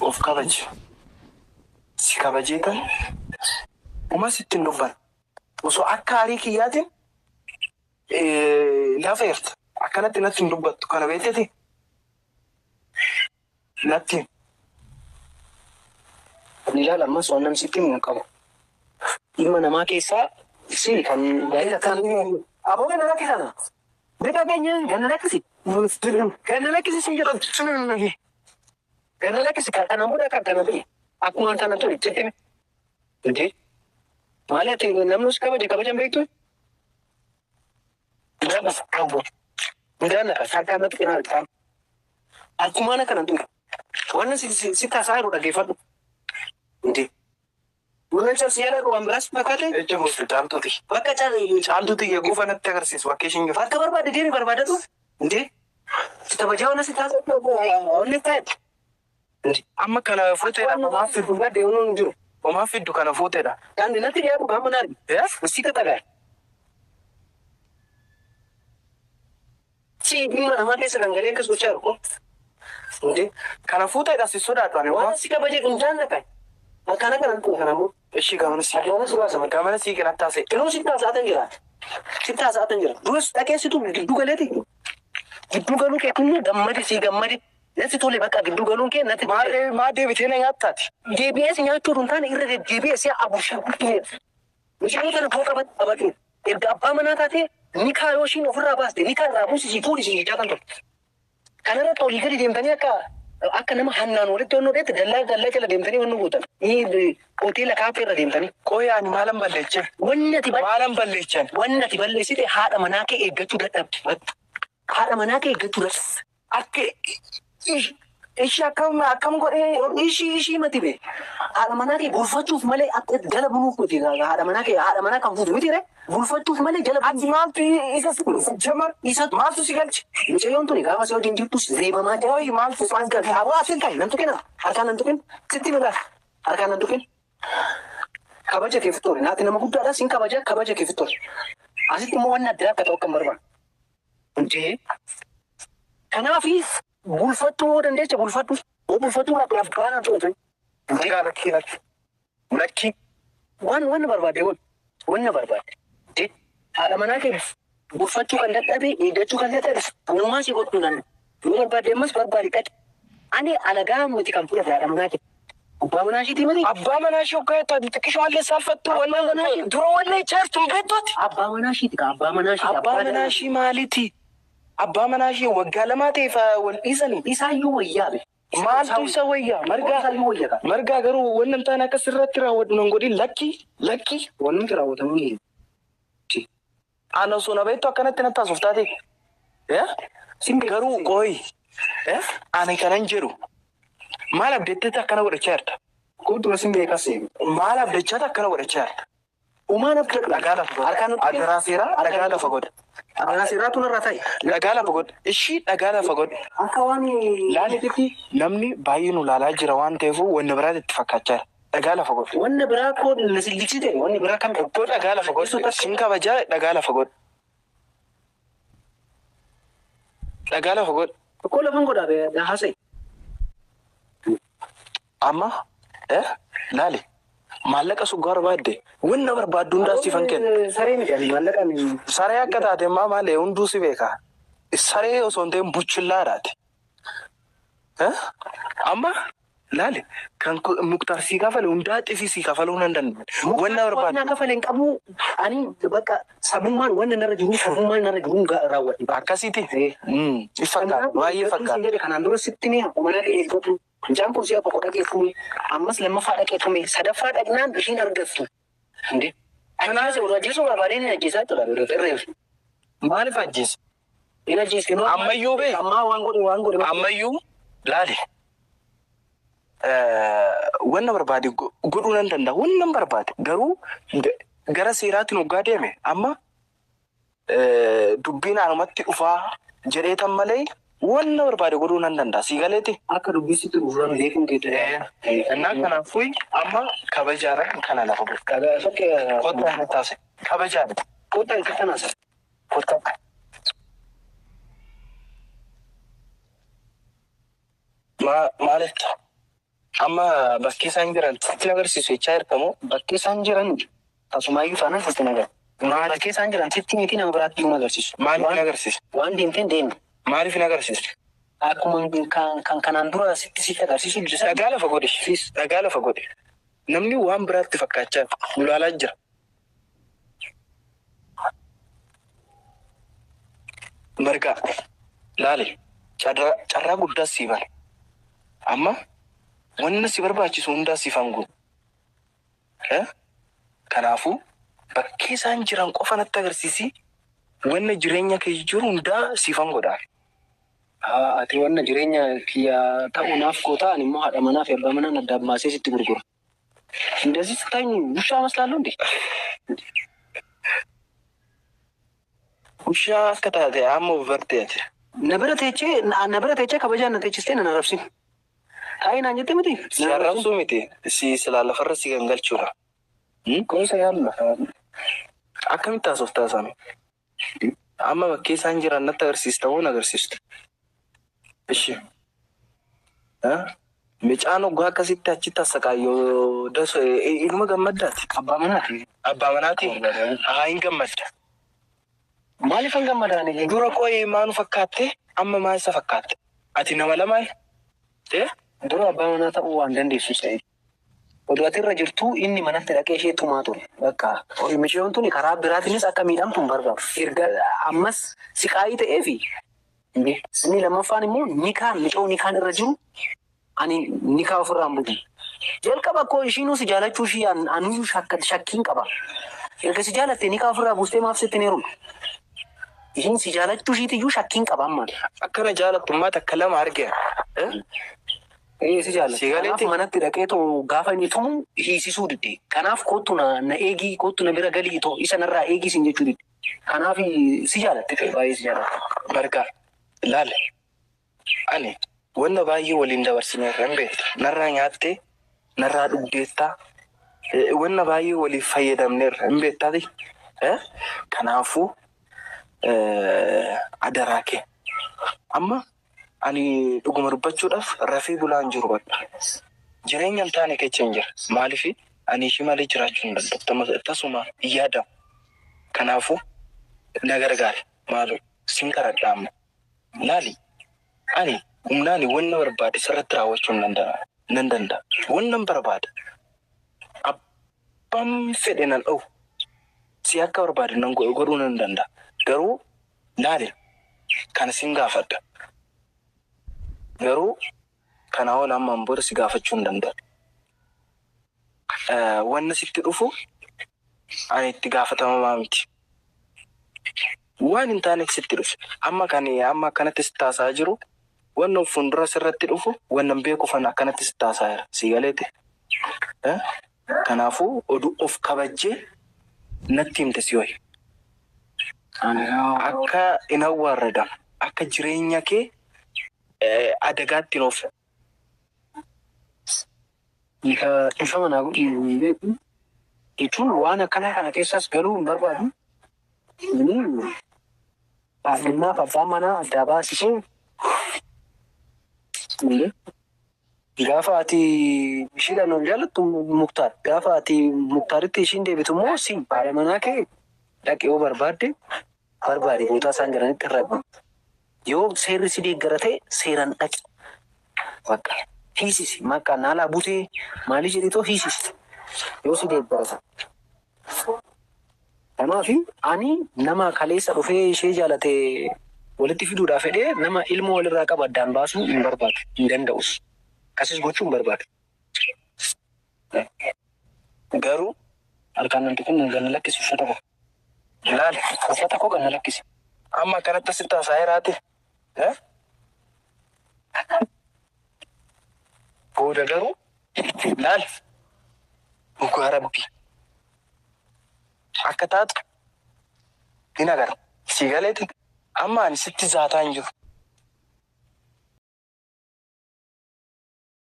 of kabaji. Si kabajita. Uma sittin dubban. Osoo akka aarii kiyyaatiin lafa eerta. Akkanatti natti hin dubbattu kana beekteti. Natti. Ni ilaala ammas waan namni sitti hin qabu. Ilma namaa keessaa si kan gaa'ela kan aboo ganna lakkisana. Beekaa keenya ganna lakkisi. Ganna lakkisi sin jedhamtu. Ganna lakkisi kan kana muda kan kana biyya. Akkuma kana ture jettee. Jettee. Maali ati namni si kabajan beektu? Gana qabu. Gana sakkaanatti kana qabu. Akkuma kana ture. Wanna si tasaa jiru dhaggeeffadhu. Jettee. Gurraacha siyaala waan biraas fakkaate ejja hospitaaltuti. Bakka caaltuti eeguuf anatti agarsiisu akka isheen jiru. Akka barbaade deemi barbaadatu. Indee kabajaa waan asi taasisu oollee taa'etti. Amma kana fuuteedha. Homaaf fiddu gadde yoon jiru. Homaaf fiddu kana fuuteedha. Daandii natti dhiyaatu gaafa naargi. Usii katagaa. Si dhimma namaa keessa dhangalee akka socho'aa jiru. Indee kana fuuteedha si sodaatu ani waan si kabajee kun jaallata. Makana kan kana mu eshi gamana si gamana si kana taase kenu si taase atan jira si taase atan jira dus take si tu giddu galeti giddu galu ke kunu gammadi si gammadi nati tole bakka giddu galu ke nati ma de bitene ngattati DBS nyaatu dun tan irre DBS ya abusha kutte mishin tan foka bat abati erga abba manatati nika yoshin ofra baste nika rabusi si puli si jatan to kanara to ligari demtani akka nama hannaan walitti onnoo dheetti dallaa jala deemtanii wannu guutan. Hoteela kaafee irra deemtanii. Qooyaan maalan balleechan? Maalan balleechan? Wanni ati balleessite haadha manaa kee eeggachuu dadhabde. Haadha manaa kee eeggachuu dadhabde. Akka ishii akkam godhee ishii mati bee. Haadha manaa kee bulfachuuf malee jala bunuuf miti. Haadha manaa kan fuutu miti ree. Bulfachuuf malee jala bunuuf. Ati maaltu isa jamar isa maaltu si galchi? Mucayyoon tuni gaafa si wajjin jirtus reebamaa jira. Ooyi maaltu si galchi? Hawaa asin ta'i nan tuqina. Harkaan nan tuqin. Sitti miidhaa. Harkaan nan tuqin. Kabaja kee fixoore. Naati nama guddaadha sin kabaja kee fixoore. Asitti immoo wanni adda akka ta'u kan barbaadu. Injee. Kanaafis bulfachuu dandeecha bulfadhu. Bulfachuu laaf baanaa tu'atan. Dhiiraa lakkii. Waan barbaade wanna barbaade. Haadha manaa kee bulfachuu kan dadhabe eeggachuu kan dadhabe walumaa si godhuu danda'a. Yoo barbaade ammas barbaade qadi. Ani alagaa miti kan fudhate haadha manaa kee. Abbaa manaa ishiitii miti. Abbaa manaa ishee hoggaa xiqqishoo illee saalfattu wallee manaa ishee dura wallee chaartu beektuuti. Abbaa manaa ishiiti ka abbaa manaa ishee. Abbaa manaa ishee maaliiti? Abbaa manaa ishee waggaa lamaa ta'eef wal dhiisanii. Isaayyuu wayyaa be. Maaltu isa wayyaa? Margaa garuu wanni namtaan akka sirratti raawwatu nan godhin lakki. Wanni nuti raawwatamu ni. Ana osoo na beektu akkanatti natti taasisuuf taate. Simbi garuu qooyi. Ani kanan jedhu. Maal abdeettatti akkana godhachaa jirta? Kuutu simbi eegasee. Maal abdachaatti akkana godhachaa jirta? Uumaan abdii dhagaa lafa godha. Harkaan agaraa seeraa dhagaa lafa godha. Agaraa seeraa tun irraa ta'e. Dhagaa lafa godha. Ishii dhagaa lafa godha. Akka waan laalitti namni baay'ee nu laalaa jira waan ta'eef wanni biraatti itti fakkaachaa jira. Dhagaa lafa godha. Wanni biraa koo liksite wanni biraa kam tokko dhagaa lafa godha. Sin kabajaa dhagaa lafa godha. Dhagaa lafa godha. Tokko lafan godhaa bee haasa'e. Amma laali. Maallaqa suggaara baadde wanna barbaaddu hundaa siifan kenna. Saree miti maallaqaan. Saree akka taate maalee hunduu si beekaa. Saree osoo hin ta'in buchillaadhaati. Amma laali kan muktaar sii kafale hundaa xifii sii kafaluu nan danda'u. Wanna barbaaddu. Wanna kafale hin qabu ani bakka sabummaan wanna narra jiru raawwadhi. Akkasiiti. Ifakkaata baay'ee fakkaata. Kanaan dura sitti ni mana eeggatu. Jampu siapa kau lagi kumi, amas lemah fada ke kumi, sadafat agnan bishin argatu. Inde, anak saya udah jesu apa ini aja satu lah, beres. Mana fajis? Ini aja sih. Ammayu be. Wanggu. Ammayu, lari. Wanna berbadi, guru nanda, wanna berbadi. Gara sirati nugade me, amma dubbina armati ufa, jeretan malay. Wanna berbadi guru nanda, sigaleti. Akka dubbisi tu ufuran beekun gitu. Ennak kana fui, amma kabajaran kana lafa. Kaga sokke kota tase. Kabajaran. Kota itu kana sa. Kota. Malet. Amma bakki isaan jiran sitti agarsiisu jechaa jirtamoo? Bakki isaan jiran tasumaayyuu faana sitti agarsiisu. Bakki isaan jiran sitti miti nama biraatti nu agarsiisu. Maaliif hin agarsiisu? Waan deemteen deemu. Maaliif hin agarsiisu? Akkuma kan kanaan dura sitti agarsiisu. Dhagaa lafa godhe. Dhagaa lafa godhe. Namni waan biraatti fakkaachaa ulaalaa jira. Margaa laale carraa guddaas sii bane. Amma wanna si barbaachisu hundaa siifan guutu. Kanaafuu bakkee isaan jiran qofa natti agarsiisi. Wanna jireenya kee jiru hundaa siifan godhaa. Ati wanna jireenya kiyya ta'uunaaf goota ani immoo haadha manaa fi abbaa manaa adda baasee sitti gurgura. እንደዚህ ስታኝ ውሻ መስላለሁ እንዴ? ውሻ አስከታተ አሞ ቨርቴት ነበረቴቼ ከበጃነቴች ስቴን ነረፍሲ አይና አንጀቴ ምቲ ሲያራሱ ምቲ ስላለፈረስ ሲገንገልቹራ ቆይሰ ያለ አከምታ ሶፍታ ሳሚ አማ በኬ ሳንጅራ ነተርሲስተው ነገርሲስት እሺ ሚጫኖ ጓ ከሲታ ቺታ ሰቃዮ ደስ ኢልሙ ገመዳት አባመናቲ አይን ገመዳ ማሊፈን ገመዳኒ ዱረ ቆይ ማኑ ፈካቴ አመ ማይሰ ፈካቴ አቲ ነመለማይ ዱረ አባመናታ ዋንደንዴ ሱሳይ ወዱአቲ ረጅርቱ ኢኒ መነተ ደቀሼ ቱማቱ በቃ ኦይ ሚሽዮንቱኒ ከራ ብራትኒስ አከሚዳም ቱምበርጋ ኢርጋ አመስ ሲቃይተ ኤፊ እንዴ ስኒ ለመፋን ሞ ኒካን ረጅሩ ani nika ofirraan buti jalqaba koo ishiinuu si jaalachuu ishii anuyyuu shakkiin qaba erga si jaalatte nika ofirraa buustee maaf sitti neeru ishiin si jaalachuu ishiitiyyuu shakkiin qaba amma akkana jaalattummaa takka lama arge si jaalatte kanaaf manatti dhaqeetoo gaafa inni tumu hiisisuu didde kanaaf kottu na eegii kottu na bira galii too isa narraa eegii sin jechuu didde kanaaf si jaalatte baay'ee si jaalatte bargaa laale ani wanna baay'ee waliin dabarsine rambeet narraa nyaatte narraa dhugdeetta wanna baay'ee waliif fayyadamne rambeettati kanaafuu adaraa kee amma ani dhuguma dubbachuudhaaf rafii bulaan jiru badha jireenya hin taane keessa hin jira maaliif ani ishii malee jiraachuu hin danda'u tasuma yaadamu kanaafuu na gargaare maaloo sin karadhaama laali ani humnaani wanna barbaade sirratti raawwachuu nan danda'a. Wannan barbaade abbaan fedhe nan dha'u si akka barbaade nan godhuu nan danda'a. Garuu laale kana sin gaafadha. Garuu kana hola ammaan booda si gaafachuu hin danda'a. Wanna sitti dhufu ani itti gaafatamaa miti. Waan hin taane sitti dhufe amma akkanatti si taasaa jiru. Wannan fundura sirratti dhufu wannan beeku fan akkanatti si taasaa jira si galeete kanaafuu oduu of kabajjee natti himte si hoyi akka hin awwaarradam akka jireenya kee adagaatti hin oofe ifama naa godhi beeku jechuun waan akkana kana keessas galuu hin barbaadu baadhimmaaf abbaan manaa addaa baasisee gaafa ati ishiidhaan ol jaalattu muktaar gaafa ati muktaaritti ishiin deebitu immoo si haadha manaa kee dhaqee yoo barbaade bootaa isaan jiranitti irraa yoo seerri si deeggara ta'e seeraan dhaqi bakka hiisisi maqaa naalaa butee maalii jedhitoo hiisisi yoo si deeggara kanaafi ani nama kaleessa dhufee ishee jaalate walitti fiduudhaaf fedhee nama ilmoo walirraa qaba addaan baasuu hin barbaadu hin danda'us kasis gochuu hin barbaadu garuu harkaan namti kun ganna lakkisi uffata koo ilaali uffata koo ganna lakkisi amma akkanatti asitti haasaa jiraate booda garuu ilaali dhugaa rabbii akka taatu hin agarra si galeeti amma ani sitti zaataa hin jiru